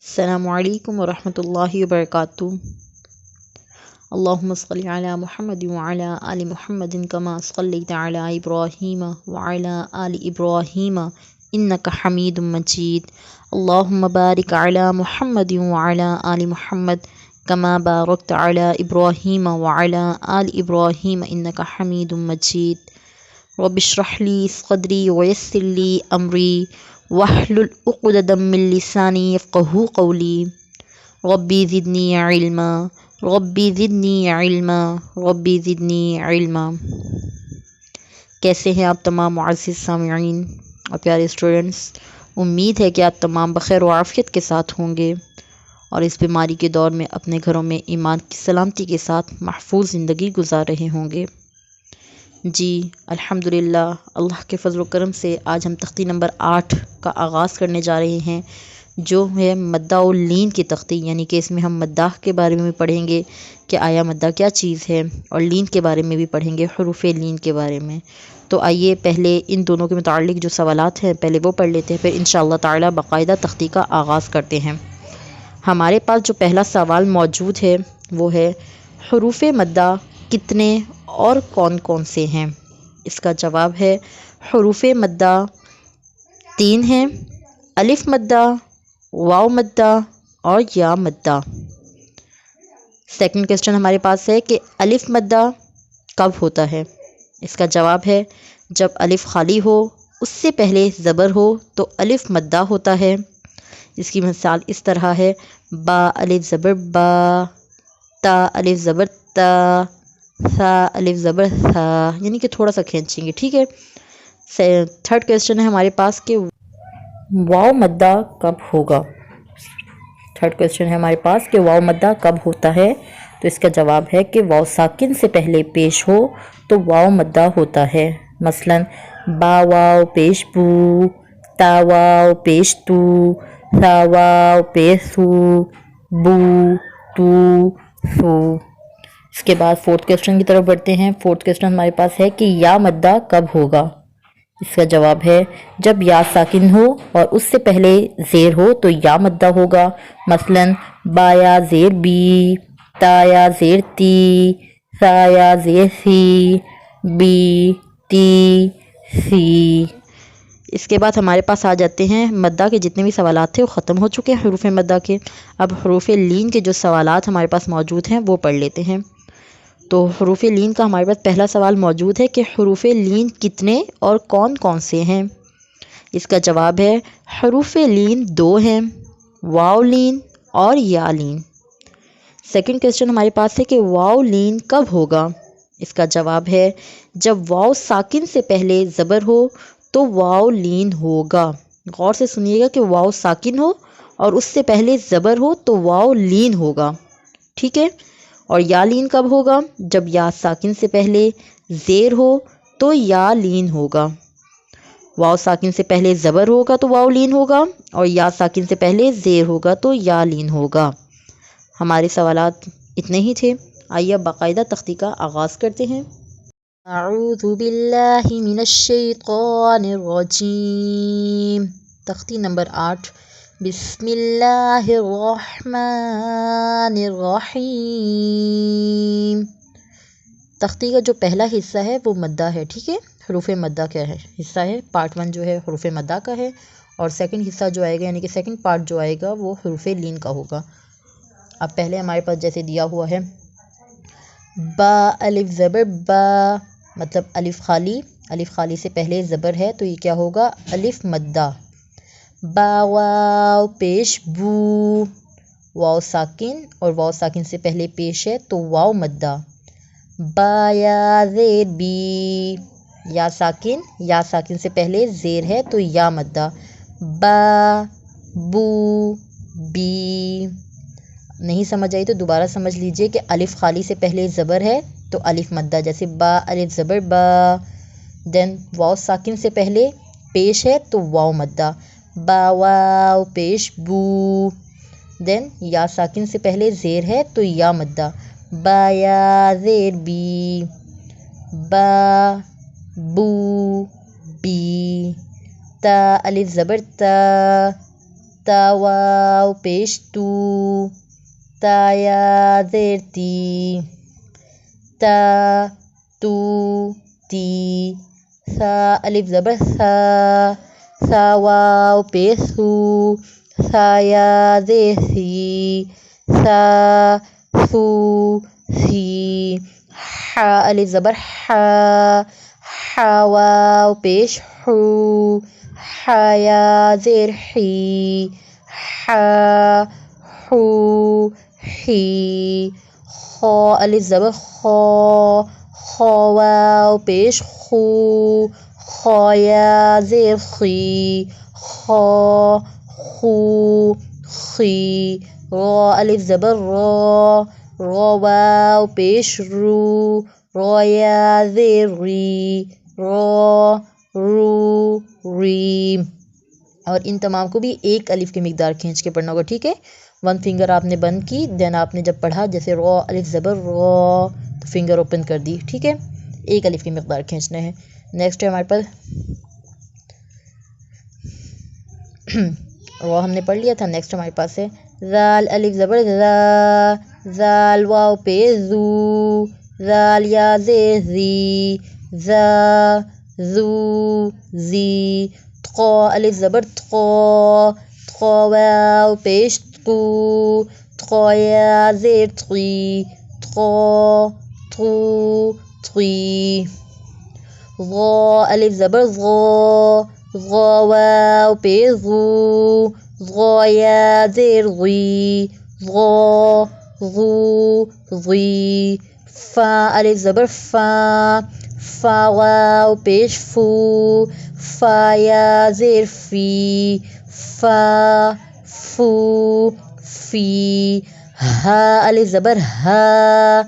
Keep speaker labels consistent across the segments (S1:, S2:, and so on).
S1: السلام علیکم ورحمۃ اللہ وبرکاتہ۔ اللہم صلی علی محمد وعلی آل محمد کما صلیت علی ابراہیم وعلی آل ابراہیم انک حمید مجید۔ اللہم بارک علی محمد وعلی آل محمد کما بارکت علی ابراہیم وعلی آل ابراہیم انک حمید مجید۔ رب اشرح لی صدری ویسر لی امری واحلل عقدۃ من لسانی یفقہوا قولی۔ ربی زدنی علما ربی زدنی علما ربی زدنی علما۔ کیسے ہیں آپ تمام معزز سامعین اور پیارے اسٹوڈنٹس؟ امید ہے کہ آپ تمام بخیر و عافیت کے ساتھ ہوں گے اور اس بیماری کے دور میں اپنے گھروں میں ایمان کی سلامتی کے ساتھ محفوظ زندگی گزار رہے ہوں گے۔ جی الحمدللہ، اللہ کے فضل و کرم سے آج ہم تختی نمبر 8 کا آغاز کرنے جا رہے ہیں، جو ہے مدہ و لین کی تختی، یعنی کہ اس میں ہم مدہ کے بارے میں بھی پڑھیں گے کہ آیا مدہ کیا چیز ہے، اور لین کے بارے میں بھی پڑھیں گے، حروف لین کے بارے میں۔ تو آئیے پہلے ان دونوں کے متعلق جو سوالات ہیں پہلے وہ پڑھ لیتے ہیں، پھر انشاءاللہ تعالی باقاعدہ تختی کا آغاز کرتے ہیں۔ ہمارے پاس جو پہلا سوال موجود ہے وہ ہے حروف مدہ کتنے اور کون کون سے ہیں؟ اس کا جواب ہے حروف مدہ 3 ہیں: الف مدہ، واو مدہ اور یا مدہ۔ سیکنڈ کوسچن ہمارے پاس ہے کہ الف مدہ کب ہوتا ہے؟ اس کا جواب ہے جب الف خالی ہو، اس سے پہلے زبر ہو تو الف مدہ ہوتا ہے۔ اس کی مثال اس طرح ہے: با الف زبر با، تا الف زبر تا، ثا الف زبر ثا، یعنی کہ تھوڑا سا کھینچیں گے، ٹھیک ہے۔ تھرڈ کوسچن ہے ہمارے پاس کہ واو مدہ کب ہوگا؟ تھرڈ کوسچن ہے ہمارے پاس کہ واو مدہ کب ہوتا ہے؟ تو اس کا جواب ہے کہ واو ساکن سے پہلے پیش ہو تو واو مدہ ہوتا ہے۔ مثلا با واو پیش بو، تا واو پیش تو، ثا واو پیش سو، بو تو سو۔ اس کے بعد فورتھ کوسچن کی طرف بڑھتے ہیں۔ فورتھ کوسچن ہمارے پاس ہے کہ یا مدہ کب ہوگا؟ اس کا جواب ہے جب یا ساکن ہو اور اس سے پہلے زیر ہو تو یا مدہ ہوگا۔ مثلا با یا زیر بی، تا یا زیر تی، ثا یا زیر سی، بی تی سی۔ اس کے بعد ہمارے پاس آ جاتے ہیں مدہ کے جتنے بھی سوالات تھے وہ ختم ہو چکے ہیں حروف مدہ کے۔ اب حروف لین کے جو سوالات ہمارے پاس موجود ہیں وہ پڑھ لیتے ہیں۔ تو حروف لین کا ہمارے پاس پہلا سوال موجود ہے کہ حروف لین کتنے اور کون کون سے ہیں؟ اس کا جواب ہے حروف لین 2 ہیں: واو لین اور یا لین۔ سیکنڈ کوسچن ہمارے پاس ہے کہ واو لین کب ہوگا؟ اس کا جواب ہے جب واو ساکن سے پہلے زبر ہو تو واو لین ہوگا۔ غور سے سنیے گا کہ واو ساکن ہو اور اس سے پہلے زبر ہو تو واو لین ہوگا، ٹھیک ہے۔ اور یا لین کب ہوگا؟ جب یا ساکن سے پہلے زیر ہو تو یا لین ہوگا۔ واو ساکن سے پہلے زبر ہوگا تو واو لین ہوگا، اور یا ساکن سے پہلے زیر ہوگا تو یا لین ہوگا۔ ہمارے سوالات اتنے ہی تھے۔ آئیے اب باقاعدہ تختی کا آغاز کرتے ہیں۔ اعوذ باللہ من الشیطان الرجیم۔ تختی نمبر 8۔ بسم اللہ الرحمن الرحیم۔ تختی کا جو پہلا حصہ ہے وہ مدہ ہے، ٹھیک ہے۔ حروف مدہ کیا ہے حصہ ہے، پارٹ 1 جو ہے حروف مدہ کا ہے، اور سیکنڈ حصہ جو آئے گا یعنی کہ سیکنڈ پارٹ جو آئے گا وہ حروف لین کا ہوگا۔ اب پہلے ہمارے پاس جیسے دیا ہوا ہے با الف زبر با، مطلب الف خالی سے پہلے زبر ہے تو یہ کیا ہوگا؟ الف مدہ۔ با واو پیش بو، واو ساکن اور واو ساکن سے پہلے پیش ہے تو واو مدہ۔ با یا زیر بی، یا ساکن سے پہلے زیر ہے تو یا مدہ۔ با بو بی۔ نہیں سمجھ آئی تو دوبارہ سمجھ لیجئے کہ الف خالی سے پہلے زبر ہے تو الف مدہ، جیسے با الف زبر با۔ دین واو ساکن سے پہلے پیش ہے تو واو مدہ، با واو پیش بو۔ دین یا ساکن سے پہلے زیر ہے تو یا مدہ، با یا زیر بی، با بو بی۔ تا الف زبر تا، تا واو پیش تو، تا یا زیر تی، تا تو تی. ثا الف زبر ثا، ثا واو پیش ثو، ثا یا زیر ثی، ثا ثو ثی. حا الف زبر حا، حا واو پیش حو، حا یا زیر حی، حا حو حی. خا الف زبر خا، خا واو پیش خو، خا یا زیر خی، خا خو خی. را الف زبر را، را واو پیش رو، را یا زیر ری، را رو ری. اور ان تمام کو بھی ایک الف کی مقدار کھینچ کے پڑھنا ہوگا، ٹھیک ہے. 1 فنگر آپ نے بند کی، دین آپ نے جب پڑھا جیسے را الف زبر را تو فنگر اوپن کر دی، ٹھیک ہے. ایک الف کی مقدار کھینچنا ہے. نیکسٹ ہے ہمارے پاس را ہم نے پڑھ لیا تھا. نیکسٹ ہمارے پاس ہے ذال الف زبر ذا، ذال واو پہ زو، ذال یا زیر زی، ذا زو زی. تقا الف زبر تقا، تقا واو پیش تقو، تقا یا زیر تقی، تقا تقو تقی. غا الف زبر غا، غا واو پہ غو، غا یا زیر غی، غا غو غی. فا الف زبر فا، فا واو پیش فو، فا یا زیر فی، فا فو فی. ہا الف زبر ہا،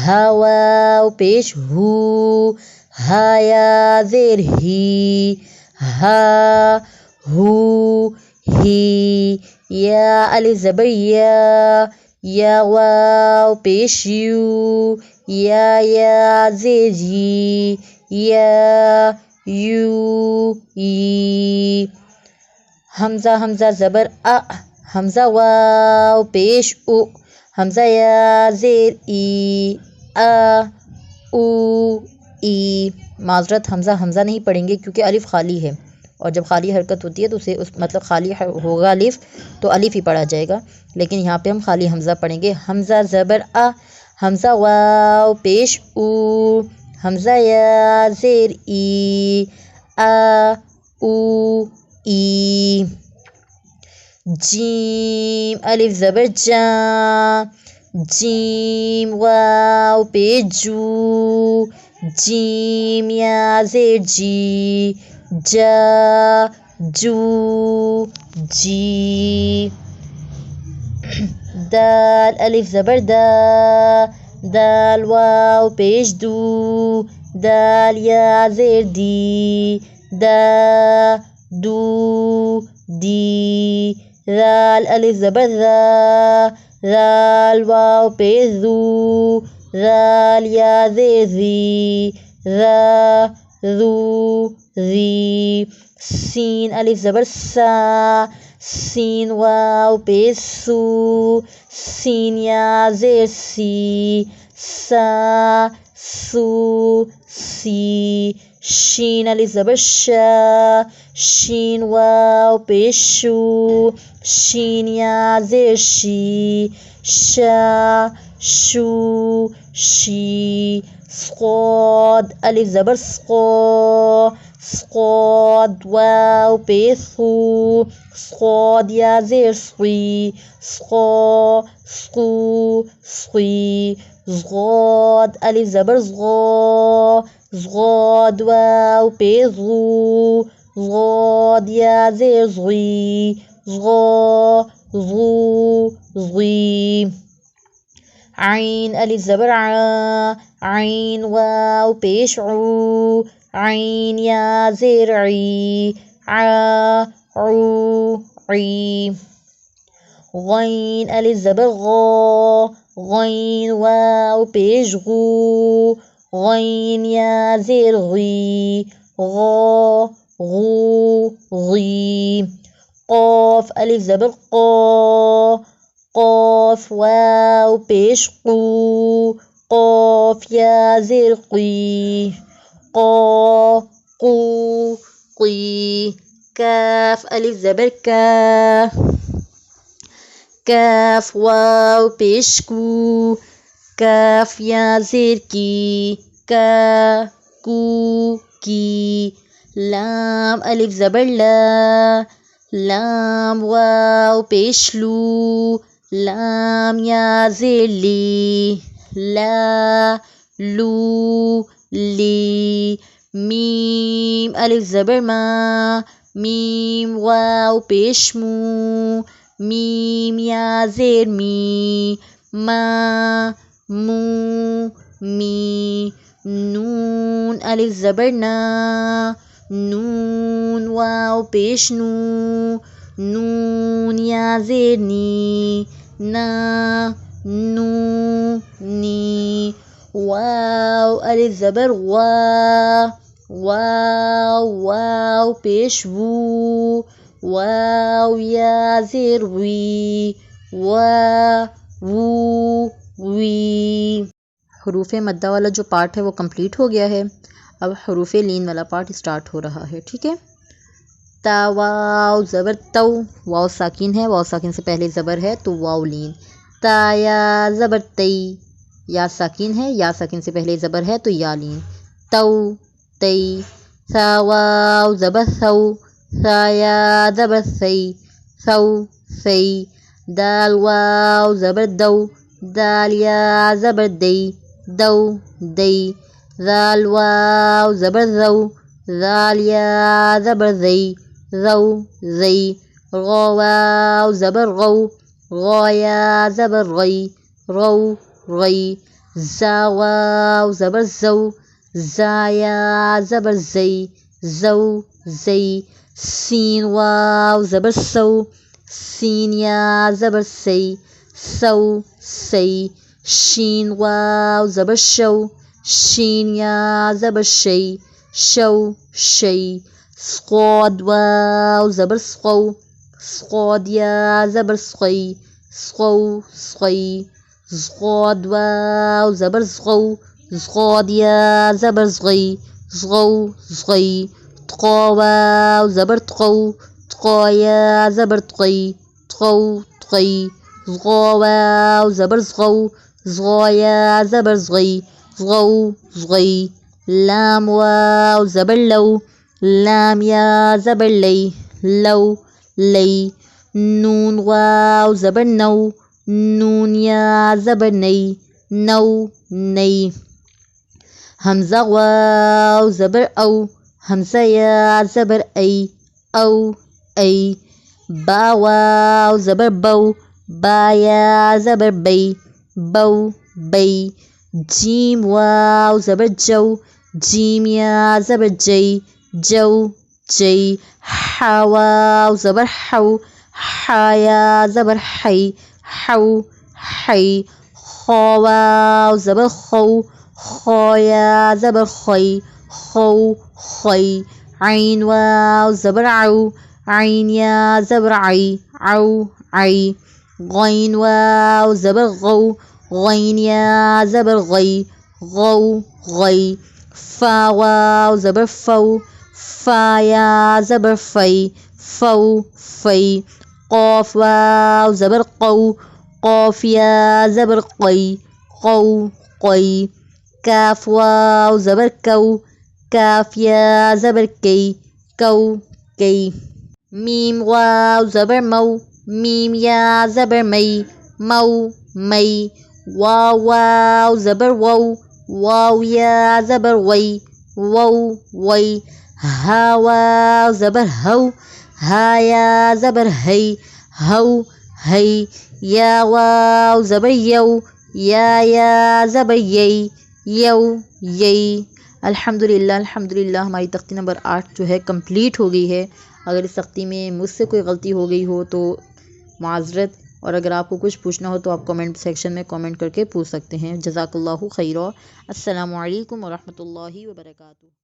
S1: ہا واو پیش ہو، ہا یا زیر ہی، ہا ہو ہی. یا الف زبر یا، یا واو پیش یو، یا یا زیر یی، یا یو ی. حمزہ حمزہ زبر ا، حمزہ واو پیش او، حمزہ یا زیر ای، ا او ای. معذرت حمزہ حمزہ نہیں پڑھیں گے کیونکہ الف خالی ہے، اور جب خالی حرکت ہوتی ہے تو اسے مطلب خالی ہوگا الف تو الف ہی پڑھا جائے گا، لیکن یہاں پہ ہم خالی حمزہ پڑھیں گے. حمزہ زبر ا، حمزہ واو پیش او، حمزہ یا زیر ای، ا او ای. جیم الف زبر جاں، جیم واو پیش جو، جیم یا زیر جی، جا جو جی. دال الف زبر دا، دال واو پیش دو، دال یا زیر دی، دا دو دی. ذال الف زبر ذا، ذال واو پیش ذو، ذال یا زیر زی، ذا ذو زی. سین الف زبر سا، سین واو پیش سو، سین یا زیر سی، سا سو سی. شین الف زبر شا، شین واو پیش شو، شین یا زیر شی، شا شو شی. صاد الف زبر سقا، صاد واو پیش سو، صاد یا زیر سقی، سقا سقو سقی. صاد الف زبر صغا، صاد واو پیش غو، صاد یا زیر صغی، صغا غو غی. عین الف زبر عا، عین واو پیش عو، عین یا زیر عی، عا عو عی. غین الف زبر غا، غین واو پیش غو، غین یا زیر غی، غا غو غی. قاف الف زبر قا، قاف واو پیش قو، قاف یا زیر قی، قا قو قی، کاف الف زبر کا، کاف واو پیش کو، کاف یا زیر کی، کا کو کی، لام الف زبر لا، لام واو پیش لو، لام یا زیر لی، لا لو لی، میم الف زبر ما، میم واو پیش مو، میم یا زیر می، ما مو می، نون الف زبر نا، نون واو پیش نو، نون یا زیر نی، نا نو نی، واو الف زبر وا، واو واو پیش وو، واو یا زیر وی، وا وو وی۔ حروف مدہ والا جو پارٹ ہے وہ کمپلیٹ ہو گیا ہے، اب حروف لین والا پارٹ اسٹارٹ ہو رہا ہے، ٹھیک ہے۔ تا واو زبر تو، واو ساکن ہے، واو ساکن سے پہلے زبر ہے تو واو لین، تا یا زبر تی، یا ساکن ہے، یا ساکن سے پہلے زبر ہے تو یا لین، تو تی، ثا واو زبر ثو، ثا یا زبر ثی، ثو ثی، دال واو زبر دو، دال یا زبر دی، دو دی، ذال واو زبر ذو، ذال یا زبر ذی، ذو ذی، غا واو زبر غو، غا یا زبر غی، غو غی، زا واو زبر زو، زا یا زبر زی، زو زی، سین واو زبر سو، سین یا زبر سی، سو سی، شین واو زبر شو، شین یا زبر شی، شو شی، صاد واو زبر سقو، صاد یا زبر سقی، سقو سقی، صاد واو زبر سقو، صاد یا زبر سقی، سقو سقی، طقا واو زبر تقو، طقا یا زبر تقی، تقو تقی، زغا واو زبر زغو، زغا یا زبر زغی، زغو زغی، لام واو زبر لو، لام یا زبر لی، لو لی، نون واو زبر نو، نون یا زبر نی، نو نی، حمزہ واو زبر او، حمزہ یا زبر ای، او ای، با واو زبر بو، با یا زبر بی، بو بی، جیم واو زبر جو، جیم یا زبر جی، جو جی، حا واو زبر حو، حا یا زبر حی، حو حی، خا واو زبر خو، خا یا زبر خی، خو خی، عین واو زبر عو، عین یا زبر عی، عو عی، غین واو زبر غو، غین یا زبر غی، غو غی، فا واو زبر فو، فا یا زبر فی، فو فی، قاف واو زبر قو، قاف یا زبر قی، قو قی، کاف واو زبر کو، کاف یا زبر کی، کو کی، میم واو زبر مو، میم یا زبر می، مو می، واو واو زبر وو، واو یا زبر وی، وو وی، ہا واو زبر ہو، ہا یا زبر ہی، ہو ہی، یا واو زبر یو، یا زبر یی، یو یی۔ الحمدللہ ہماری تختی نمبر 8 جو ہے کمپلیٹ ہو گئی ہے۔ اگر اس تختی میں مجھ سے کوئی غلطی ہو گئی ہو تو معذرت، اور اگر آپ کو کچھ پوچھنا ہو تو آپ کمنٹ سیکشن میں کمنٹ کر کے پوچھ سکتے ہیں۔ جزاک اللہ خیرا۔ السلام علیکم ورحمۃ اللہ وبرکاتہ۔